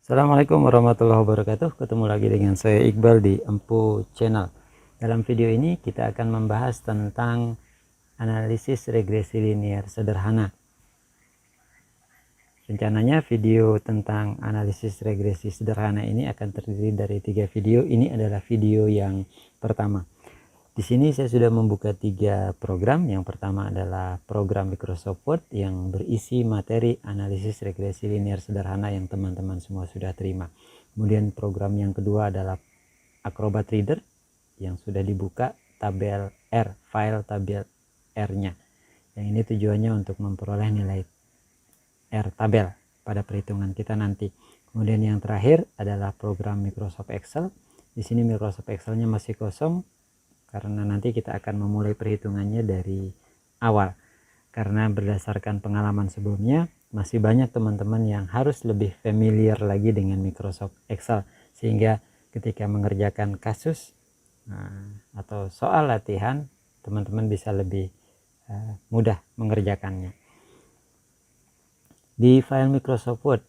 Assalamualaikum warahmatullahi wabarakatuh. Ketemu lagi dengan saya Iqbal di Empu Channel. Dalam video ini kita akan membahas tentang analisis regresi linear sederhana. Rencananya video tentang analisis regresi sederhana ini akan terdiri dari 3 video. Ini adalah video yang pertama. Di sini saya sudah membuka 3 program. Yang pertama adalah program Microsoft Word yang berisi materi analisis regresi linear sederhana yang teman-teman semua sudah terima. Kemudian program yang kedua adalah Acrobat Reader yang sudah dibuka tabel R, file tabel R-nya. Yang ini tujuannya untuk memperoleh nilai R tabel pada perhitungan kita nanti. Kemudian yang terakhir adalah program Microsoft Excel. Di sini Microsoft Excel-nya masih kosong karena nanti kita akan memulai perhitungannya dari awal. Karena berdasarkan pengalaman sebelumnya, masih banyak teman-teman yang harus lebih familiar lagi dengan Microsoft Excel. Sehingga ketika mengerjakan kasus atau soal latihan, teman-teman bisa lebih mudah mengerjakannya. Di file Microsoft Word,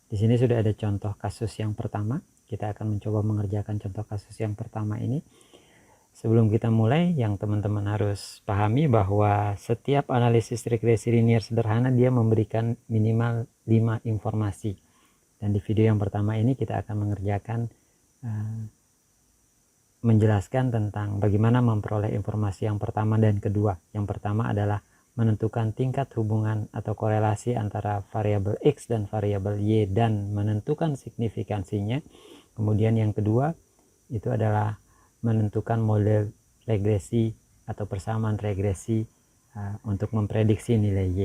di sini sudah ada contoh kasus yang pertama. Kita akan mencoba mengerjakan contoh kasus yang pertama ini. Sebelum kita mulai, yang teman-teman harus pahami bahwa setiap analisis regresi linear sederhana dia memberikan minimal 5 informasi. Dan di video yang pertama ini kita akan mengerjakan menjelaskan tentang bagaimana memperoleh informasi yang pertama dan kedua. Yang pertama adalah menentukan tingkat hubungan atau korelasi antara variabel X dan variabel Y dan menentukan signifikansinya. Kemudian yang kedua itu adalah menentukan model regresi atau persamaan regresi untuk memprediksi nilai Y.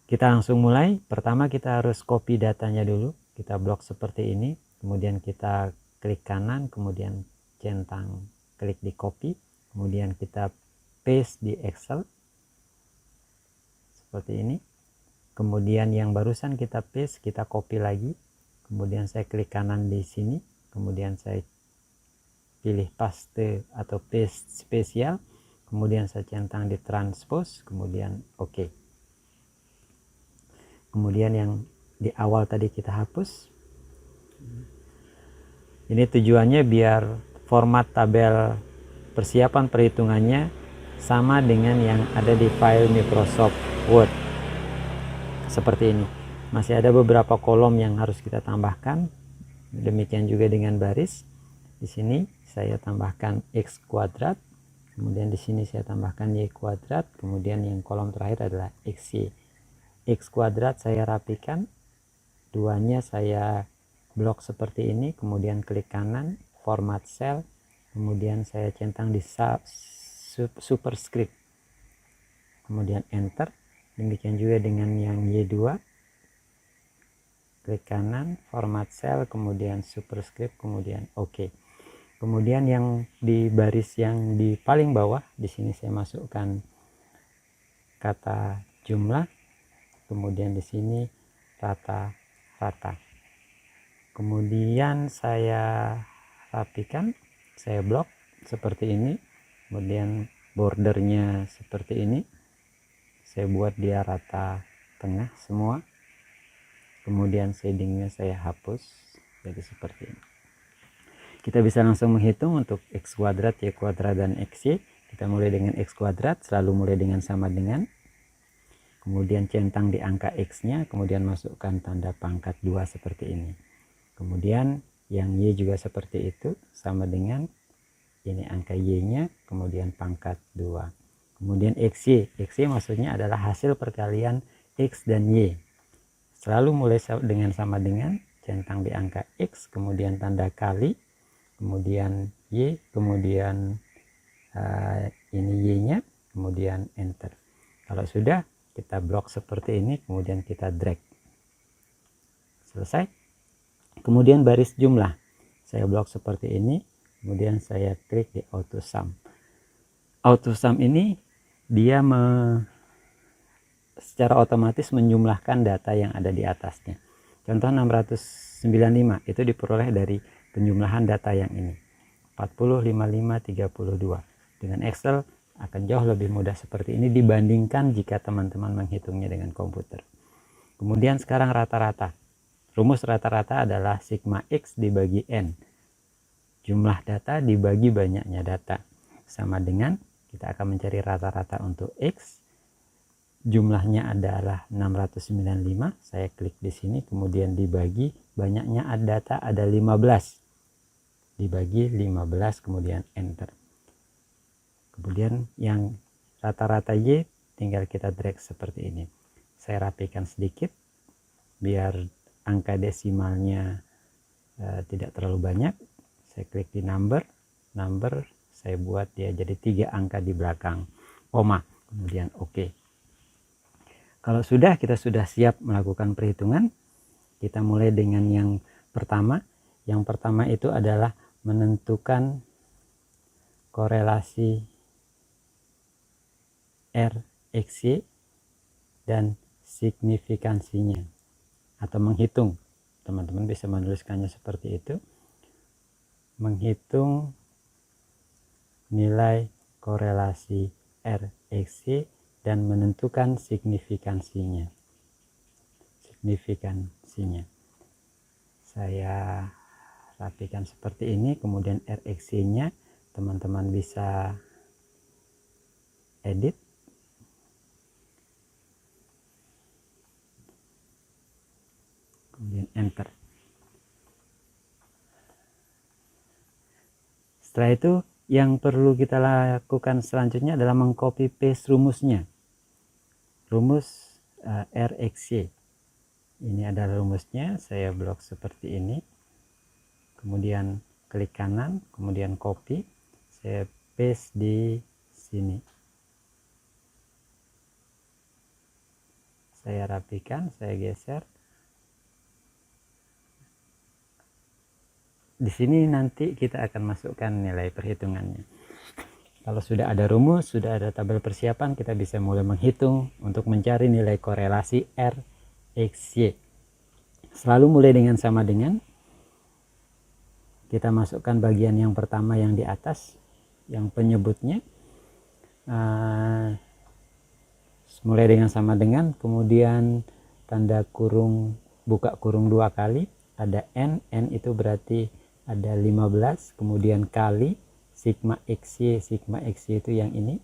Kita langsung mulai. Pertama kita harus copy datanya dulu. Kita blok seperti ini. Kemudian kita klik kanan, kemudian centang, klik di copy. Kemudian kita paste di Excel. Seperti ini. Kemudian yang barusan kita paste, kita copy lagi. Kemudian saya klik kanan di sini. Kemudian saya pilih paste atau paste spesial, kemudian saya centang di transpose, kemudian oke. Kemudian yang di awal tadi kita hapus. Ini tujuannya biar format tabel persiapan perhitungannya sama dengan yang ada di file Microsoft Word. Seperti ini. Masih ada beberapa kolom yang harus kita tambahkan. Demikian juga dengan baris. Di sini saya tambahkan X kuadrat, kemudian di sini saya tambahkan Y kuadrat, kemudian yang kolom terakhir adalah XY. X kuadrat saya rapikan, duanya saya blok seperti ini, kemudian klik kanan, format cell, kemudian saya centang di superscript, kemudian enter. Demikian juga dengan yang Y2. Klik kanan, format cell, kemudian superscript, kemudian oke. Kemudian yang di baris yang di paling bawah, di sini saya masukkan kata jumlah, kemudian di sini rata-rata. Kemudian saya rapikan, saya blok seperti ini, kemudian bordernya seperti ini, saya buat dia rata tengah semua. Kemudian shadingnya saya hapus jadi seperti ini. Kita bisa langsung menghitung untuk X kuadrat, Y kuadrat, dan XY. Kita mulai dengan X kuadrat, selalu mulai dengan sama dengan. Kemudian centang di angka X-nya, kemudian masukkan tanda pangkat 2 seperti ini. Kemudian yang Y juga seperti itu, sama dengan ini angka Y-nya, kemudian pangkat 2. Kemudian XY. XY maksudnya adalah hasil perkalian X dan Y. Selalu mulai dengan sama dengan, centang di angka X, kemudian tanda kali, kemudian Y, kemudian ini Y-nya, kemudian enter. Kalau sudah, kita blok seperti ini, kemudian kita drag. Selesai. Kemudian baris jumlah. Saya blok seperti ini, kemudian saya klik di auto sum. Auto sum ini, dia secara otomatis menjumlahkan data yang ada di atasnya. Contoh 695 itu diperoleh dari penjumlahan data yang ini. 40, 55, 32. Dengan Excel akan jauh lebih mudah seperti ini dibandingkan jika teman-teman menghitungnya dengan komputer. Kemudian sekarang rata-rata. Rumus rata-rata adalah sigma X dibagi N. Jumlah data dibagi banyaknya data. Sama dengan kita akan mencari rata-rata untuk X. Jumlahnya adalah 695. Saya klik di sini, kemudian dibagi banyaknya data ada 15. Dibagi 15, kemudian enter. Kemudian yang rata-rata Y tinggal kita drag seperti ini. Saya rapikan sedikit biar angka desimalnya tidak terlalu banyak. Saya klik di number, saya buat dia jadi 3 angka di belakang koma, kemudian oke. Kalau kita sudah siap melakukan perhitungan, kita mulai dengan yang pertama. Yang pertama itu adalah menentukan korelasi RXY dan signifikansinya, atau menghitung. Teman-teman bisa menuliskannya seperti itu. Menghitung nilai korelasi RXY dan menentukan signifikansinya. Saya rapikan seperti ini, kemudian RXY-nya teman-teman bisa edit. Kemudian enter. Setelah itu yang perlu kita lakukan selanjutnya adalah mengcopy paste rumusnya. Rumus RXY. Ini adalah rumusnya, saya blok seperti ini. Kemudian klik kanan, kemudian copy. Saya paste di sini. Saya rapikan, saya geser. Di sini nanti kita akan masukkan nilai perhitungannya. Kalau sudah ada rumus, sudah ada tabel persiapan, kita bisa mulai menghitung untuk mencari nilai korelasi RXY. Selalu mulai dengan sama dengan. Kita masukkan bagian yang pertama yang di atas, yang penyebutnya. Mulai dengan sama dengan, kemudian tanda kurung, buka kurung 2 kali, ada N itu berarti ada 15, kemudian kali sigma XY itu yang ini,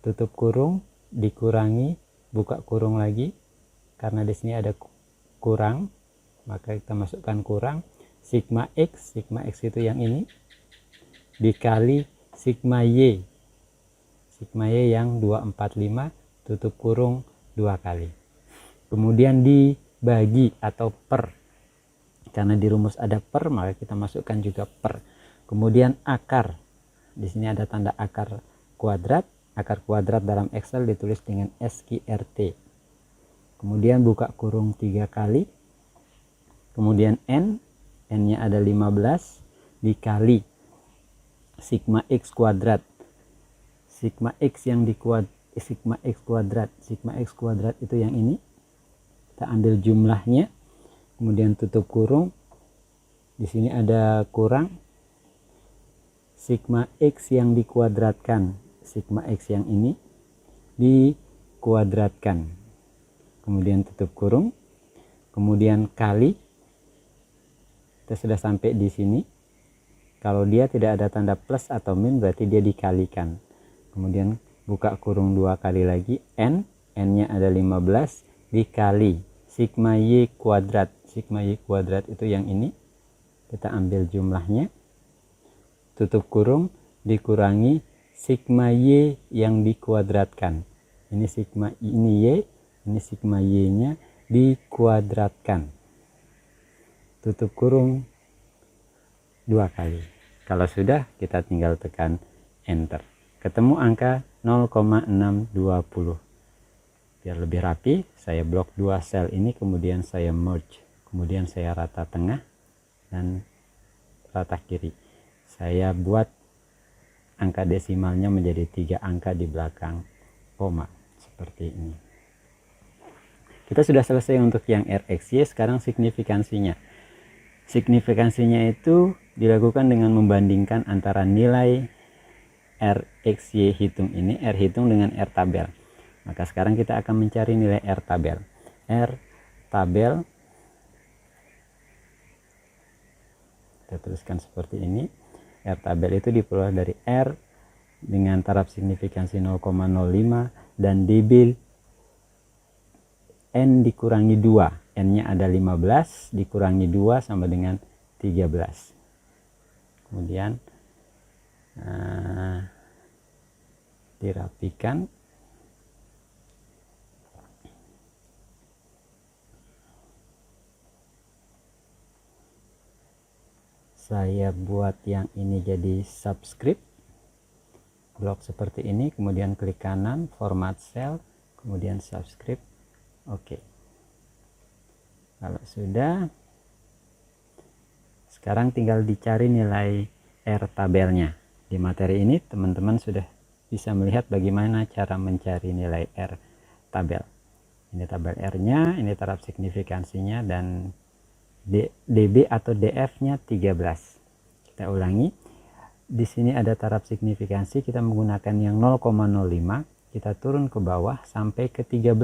tutup kurung, dikurangi, buka kurung lagi, karena di sini ada kurang, maka kita masukkan kurang, sigma X itu yang ini, dikali sigma Y yang 245, tutup kurung 2 kali, kemudian dibagi atau per. Karena di rumus ada per, maka kita masukkan juga per. Kemudian akar. Di sini ada tanda akar kuadrat. Akar kuadrat dalam Excel ditulis dengan SQRT. Kemudian buka kurung 3 kali. Kemudian N-nya ada 15 dikali sigma X kuadrat. Sigma X kuadrat itu yang ini. Kita ambil jumlahnya. Kemudian tutup kurung, di sini ada kurang, sigma X yang dikuadratkan, sigma X yang ini dikuadratkan, kemudian tutup kurung, kemudian kali. Kita sudah sampai di sini. Kalau dia tidak ada tanda plus atau min, berarti dia dikalikan. Kemudian buka kurung 2 kali lagi, N-nya ada 15 dikali sigma Y kuadrat. Sigma Y kuadrat itu yang ini. Kita ambil jumlahnya. Tutup kurung, dikurangi sigma Y yang dikuadratkan. Ini sigma, ini Y, ini sigma Y-nya dikuadratkan. Tutup kurung 2 kali. Kalau sudah, kita tinggal tekan enter. Ketemu angka 0,620. Biar lebih rapi, saya blok 2 sel ini, kemudian saya merge, kemudian saya rata tengah dan rata kiri. Saya buat angka desimalnya menjadi 3 angka di belakang koma seperti ini. Kita sudah selesai untuk yang RXY. Sekarang signifikansinya. Signifikansinya itu dilakukan dengan membandingkan antara nilai RXY hitung ini, R hitung dengan R tabel. Maka sekarang kita akan mencari nilai R tabel. R tabel, kita tuliskan seperti ini. R tabel itu diperoleh dari R dengan taraf signifikansi 0,05 dan dB N dikurangi 2, N nya ada 15 dikurangi 2 sama dengan 13. Kemudian dirapikan. Saya buat yang ini jadi subscript blok seperti ini, kemudian klik kanan format cell, kemudian subscript. Oke. Kalau sudah, sekarang tinggal dicari nilai R tabelnya. Di materi ini teman-teman sudah bisa melihat bagaimana cara mencari nilai R tabel. Ini tabel R-nya, ini taraf signifikansinya, dan dB atau DF-nya 13. Kita ulangi. Di sini ada taraf signifikansi, kita menggunakan yang 0,05, kita turun ke bawah sampai ke 13.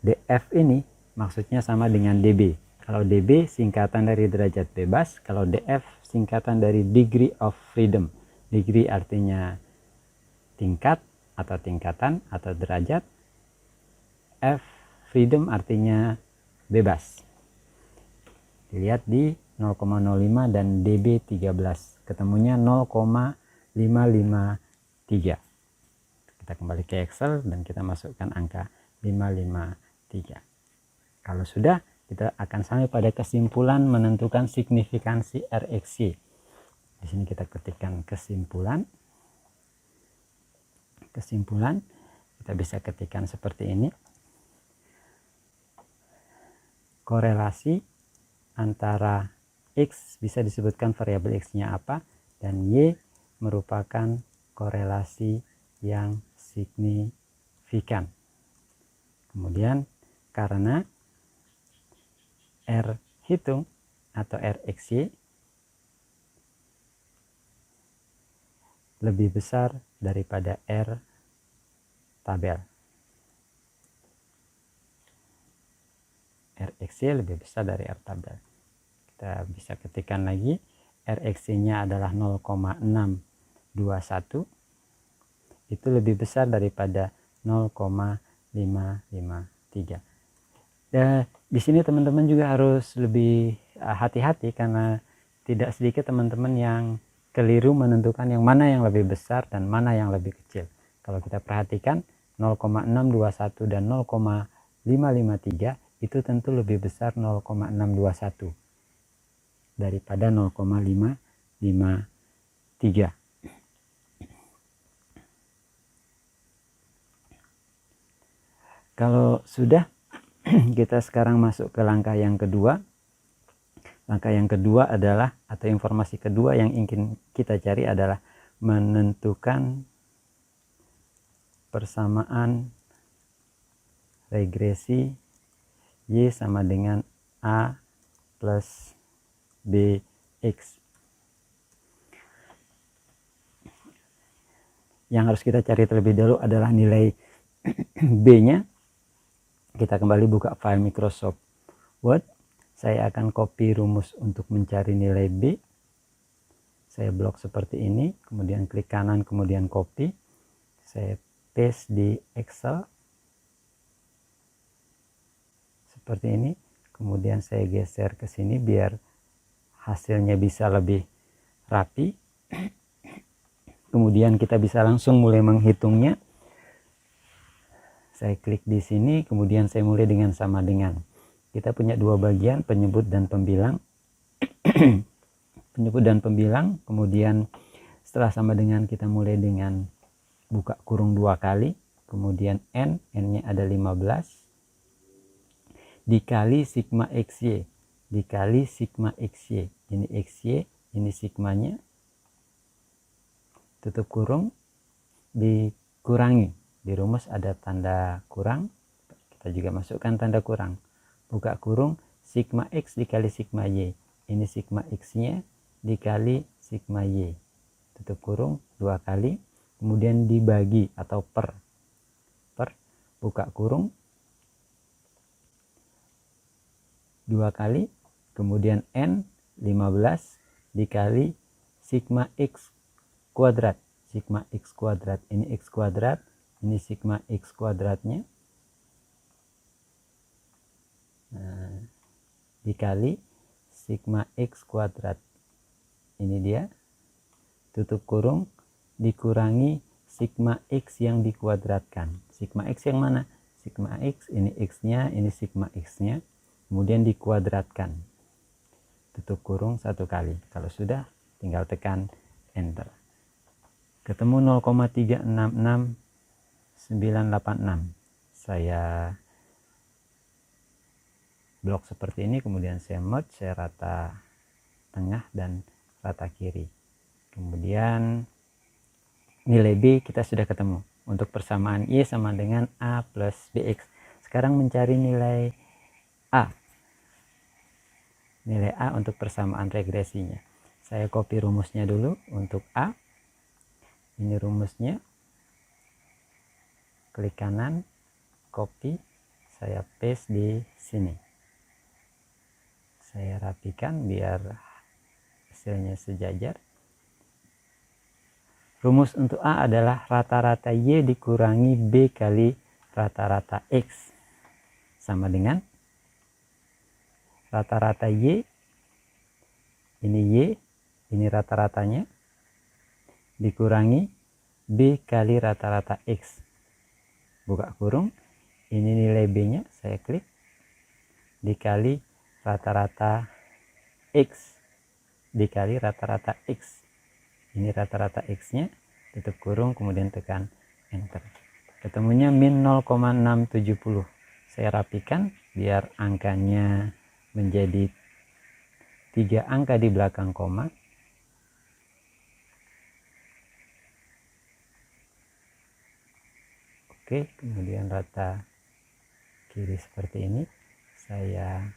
DF ini maksudnya sama dengan dB. Kalau dB singkatan dari derajat bebas, kalau DF singkatan dari degree of freedom. Degree artinya tingkat atau tingkatan atau derajat. F freedom artinya bebas. Dilihat di 0,05 dan dB 13. Ketemunya 0,553. Kita kembali ke Excel dan kita masukkan angka 553. Kalau sudah, kita akan sampai pada kesimpulan menentukan signifikansi RXY. Di sini kita ketikkan kesimpulan. Kesimpulan kita bisa ketikkan seperti ini. Korelasi antara X bisa disebutkan variabel X-nya apa, dan Y merupakan korelasi yang signifikan. Kemudian karena R hitung atau RXY lebih besar daripada R tabel. RXY lebih besar dari R tabel. Kita bisa ketikkan lagi, RXY-nya adalah 0,621. Itu lebih besar daripada 0,553. Dan di sini teman-teman juga harus lebih hati-hati, karena tidak sedikit teman-teman yang keliru menentukan yang mana yang lebih besar dan mana yang lebih kecil. Kalau kita perhatikan 0,621 dan 0,553 itu tentu lebih besar 0,621 daripada 0,553. Kalau sudah, kita sekarang masuk ke langkah yang kedua. Langkah yang kedua adalah, atau informasi kedua yang ingin kita cari adalah menentukan persamaan regresi Y sama dengan A plus BX. Yang harus kita cari terlebih dahulu adalah nilai B-nya. Kita kembali buka file Microsoft Word. Saya akan copy rumus untuk mencari nilai B. Saya blok seperti ini, kemudian klik kanan, kemudian copy. Saya paste di Excel. Seperti ini. Kemudian saya geser ke sini biar hasilnya bisa lebih rapi. Kemudian kita bisa langsung mulai menghitungnya. Saya klik di sini, kemudian saya mulai dengan sama dengan. Kita punya dua bagian, penyebut dan pembilang. Penyebut dan pembilang, kemudian setelah sama dengan kita mulai dengan buka kurung 2 kali, kemudian N-nya ada 15, dikali sigma XY, dikali sigma XY. Ini XY, ini sigmanya, tutup kurung, dikurangi. Di rumus ada tanda kurang, kita juga masukkan tanda kurang. Buka kurung, sigma X dikali sigma Y. Ini sigma X-nya dikali sigma Y. Tutup kurung 2 kali. Kemudian dibagi atau per. Buka kurung. 2 kali, kemudian N 15 dikali sigma X kuadrat. Sigma X kuadrat, ini X kuadrat, ini sigma X kuadratnya. Nah, dikali sigma X kuadrat. Ini dia, tutup kurung, dikurangi sigma X yang dikuadratkan. Sigma X yang mana? Sigma X, ini X-nya, ini sigma X-nya. Kemudian dikuadratkan. Tutup kurung 1 kali. Kalau sudah, tinggal tekan Enter. Ketemu 0,366986. Saya blok seperti ini, kemudian saya merge, saya rata tengah dan rata kiri. Kemudian nilai B kita sudah ketemu. Untuk persamaan Y sama dengan A plus BX. Sekarang mencari nilai A. Nilai A untuk persamaan regresinya. Saya copy rumusnya dulu untuk A. Ini rumusnya. Klik kanan, copy, saya paste di sini. Saya rapikan biar hasilnya sejajar. Rumus untuk A adalah rata-rata Y dikurangi B kali rata-rata X. Sama dengan rata-rata Y, ini rata-ratanya, dikurangi B kali rata-rata X. Buka kurung, ini nilai B-nya, saya klik, dikali rata-rata X, dikali rata-rata X. Ini rata-rata X-nya, tutup kurung, kemudian tekan Enter. Ketemunya min 0,670. Saya rapikan biar angkanya menjadi 3 angka di belakang koma. Oke, kemudian rata kiri seperti ini. Saya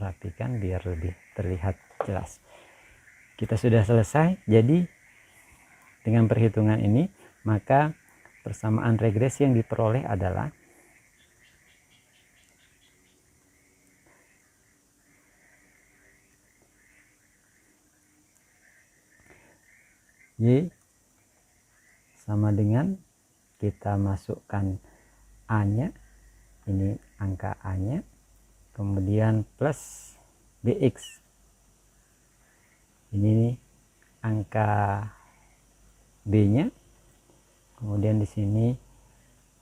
rapikan biar lebih terlihat jelas. Kita sudah selesai. Jadi dengan perhitungan ini, maka persamaan regresi yang diperoleh adalah Y sama dengan, kita masukkan A-nya, ini angka A-nya, kemudian plus BX. Ini angka B-nya, kemudian di sini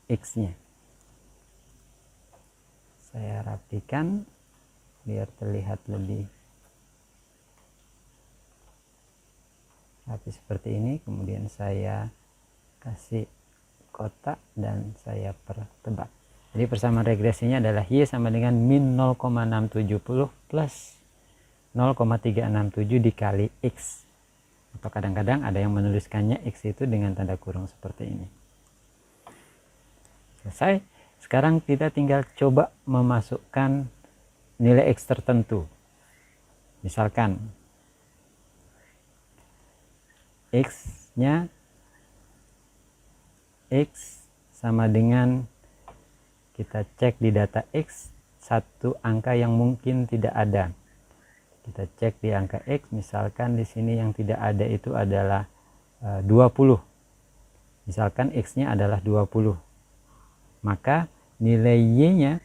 X-nya. Saya rapikan biar terlihat lebih rapi seperti ini. Kemudian saya kasih kotak dan saya pertebal. Jadi persamaan regresinya adalah Y sama dengan min 0,670 plus 0,367 dikali X. Atau kadang-kadang ada yang menuliskannya X itu dengan tanda kurung seperti ini. Selesai. Sekarang kita tinggal coba memasukkan nilai X tertentu. Misalkan X-nya X sama dengan, kita cek di data X, satu angka yang mungkin tidak ada. Kita cek di angka X, misalkan di sini yang tidak ada itu adalah 20. Misalkan X-nya adalah 20. Maka nilai Y-nya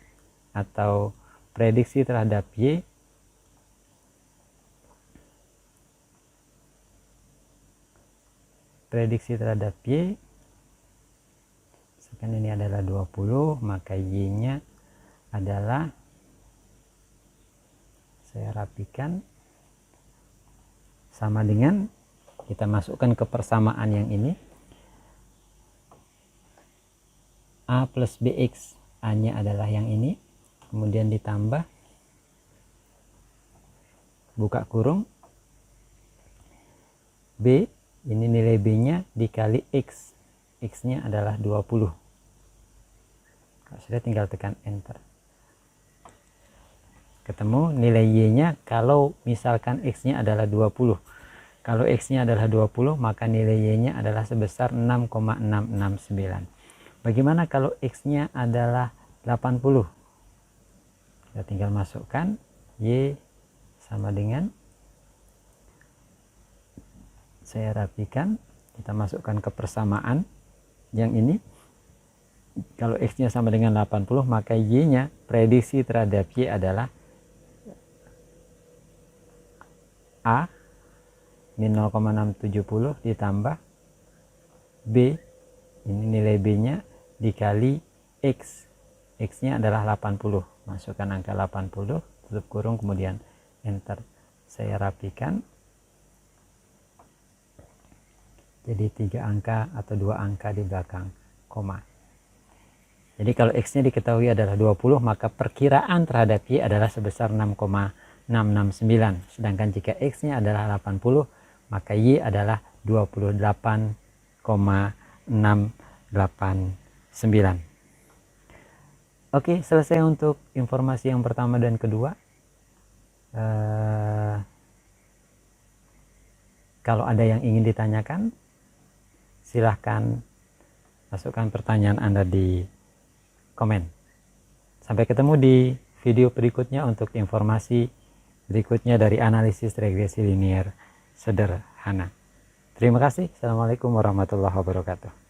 atau prediksi terhadap Y misalkan ini adalah 20, maka Y-nya adalah, saya rapikan, sama dengan, kita masukkan ke persamaan yang ini, A plus BX. A-nya adalah yang ini, kemudian ditambah, buka kurung, B, ini nilai B-nya dikali X. X-nya adalah 20. Kalau sudah, tinggal tekan Enter. Ketemu nilai Y-nya kalau misalkan X-nya adalah 20. Kalau X-nya adalah 20, maka nilai Y-nya adalah sebesar 6,669. Bagaimana kalau X-nya adalah 80? Kita tinggal masukkan Y sama dengan, saya rapikan, kita masukkan ke persamaan yang ini. Kalau X nya sama dengan 80, maka Y nya prediksi terhadap Y adalah A min 0,670 ditambah B, ini nilai B nya dikali X nya adalah 80. Masukkan angka 80, tutup kurung, kemudian enter. Saya rapikan jadi 3 angka atau 2 angka di belakang koma. Jadi kalau X nya diketahui adalah 20, maka perkiraan terhadap Y adalah sebesar 6,669. Sedangkan jika X nya adalah 80, maka Y adalah 28,689. Oke, selesai untuk informasi yang pertama dan kedua. Kalau ada yang ingin ditanyakan, silahkan masukkan pertanyaan Anda di komen. Sampai ketemu di video berikutnya untuk informasi berikutnya dari analisis regresi linier sederhana. Terima kasih. Assalamualaikum warahmatullahi wabarakatuh.